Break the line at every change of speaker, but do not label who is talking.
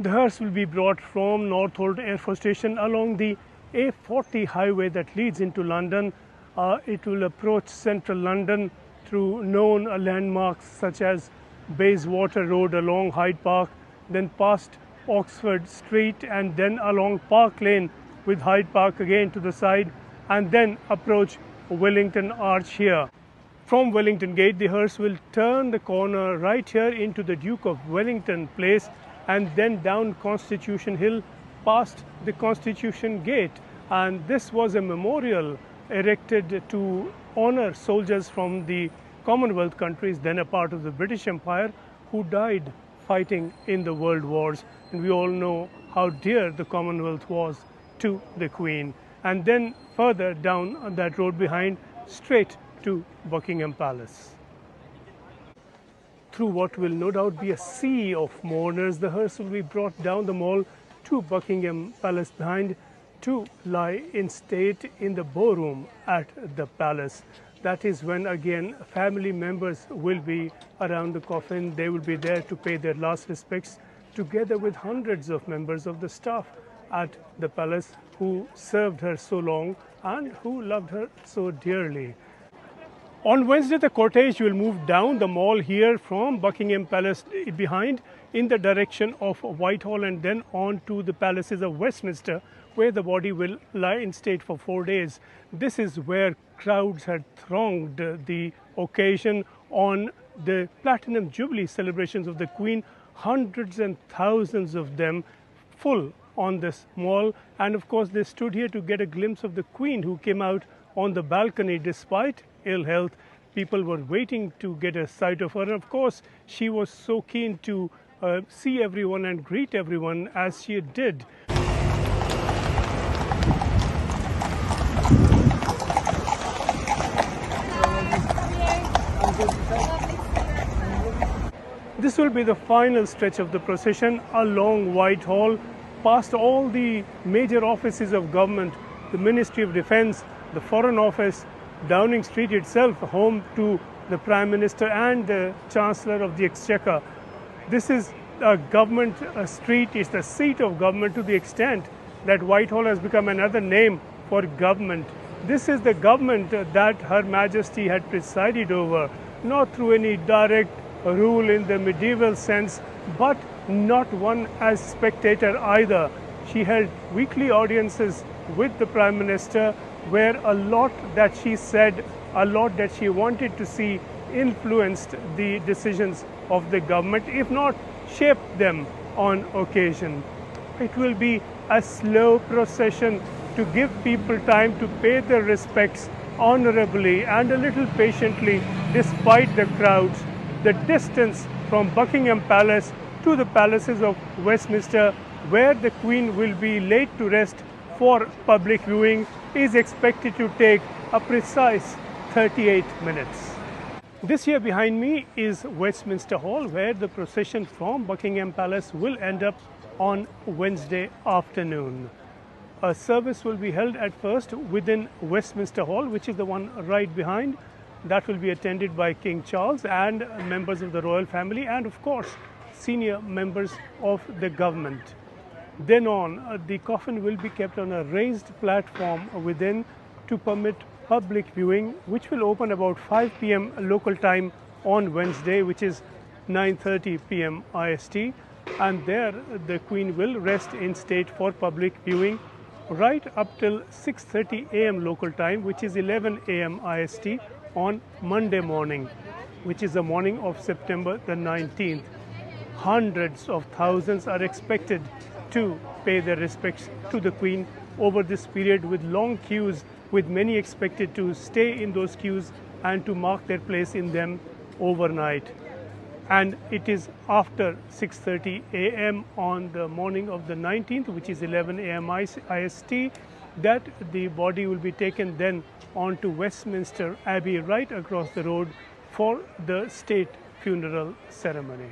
The hearse will be brought from Northolt Air Force Station along the A40 highway that leads into London. It will approach central London through known landmarks such as Bayswater Road along Hyde Park, then past Oxford Street and then along Park Lane with Hyde Park again to the side, and then approach Wellington Arch here. From Wellington Gate, the hearse will turn the corner right here into the Duke of Wellington Place and then down Constitution Hill past the Constitution Gate. And this was a memorial erected to honor soldiers from the Commonwealth countries, then a part of the British Empire, who died fighting in the world wars. And we all know how dear the Commonwealth was to the Queen. And then further down that road behind, straight to Buckingham Palace. Through what will no doubt be a sea of mourners, the hearse will be brought down the Mall to Buckingham Palace behind to lie in state in the ballroom at the palace. That is when again family members will be around the coffin. They will be there to pay their last respects together with hundreds of members of the staff at the palace who served her so long and who loved her so dearly. On Wednesday, the cortege will move down the Mall here from Buckingham Palace behind in the direction of Whitehall and then on to the palaces of Westminster, where the body will lie in state for 4 days. This is where crowds had thronged the occasion on the Platinum Jubilee celebrations of the Queen, hundreds and thousands of them full on this Mall. And of course, they stood here to get a glimpse of the Queen, who came out on the balcony despite ill health. People were waiting to get a sight of her. And of course, she was so keen to see everyone and greet everyone as she did. This will be the final stretch of the procession along Whitehall, past all the major offices of government, the Ministry of Defence, the Foreign Office, Downing Street itself, home to the Prime Minister and the Chancellor of the Exchequer. This is a government street, it's the seat of government to the extent that Whitehall has become another name for government. This is the government that Her Majesty had presided over, not through any direct rule in the medieval sense, but not one as spectator either. She held weekly audiences with the Prime Minister, where a lot that she said, a lot that she wanted to see influenced the decisions of the government, if not shaped them on occasion. It will be a slow procession to give people time to pay their respects honorably and a little patiently despite the crowds. The distance from Buckingham Palace to the palaces of Westminster, where the Queen will be laid to rest for public viewing, is expected to take a precise 38 minutes. This here behind me is Westminster Hall, where the procession from Buckingham Palace will end up on Wednesday afternoon. A service will be held at first within Westminster Hall, which is the one right behind. That will be attended by King Charles and members of the royal family and of course senior members of the government. Then on, the coffin will be kept on a raised platform within to permit public viewing, which will open about 5 p.m. local time on Wednesday, which is 9:30 p.m. IST. And there the Queen will rest in state for public viewing right up till 6:30 a.m. local time, which is 11 a.m. IST on Monday morning, which is the morning of September the 19th. Hundreds of thousands are expected to pay their respects to the Queen over this period, with long queues, with many expected to stay in those queues and to mark their place in them overnight. And it is after 6:30 a.m. on the morning of the 19th, which is 11 a.m. IST, that the body will be taken then on to Westminster Abbey right across the road for the state funeral ceremony.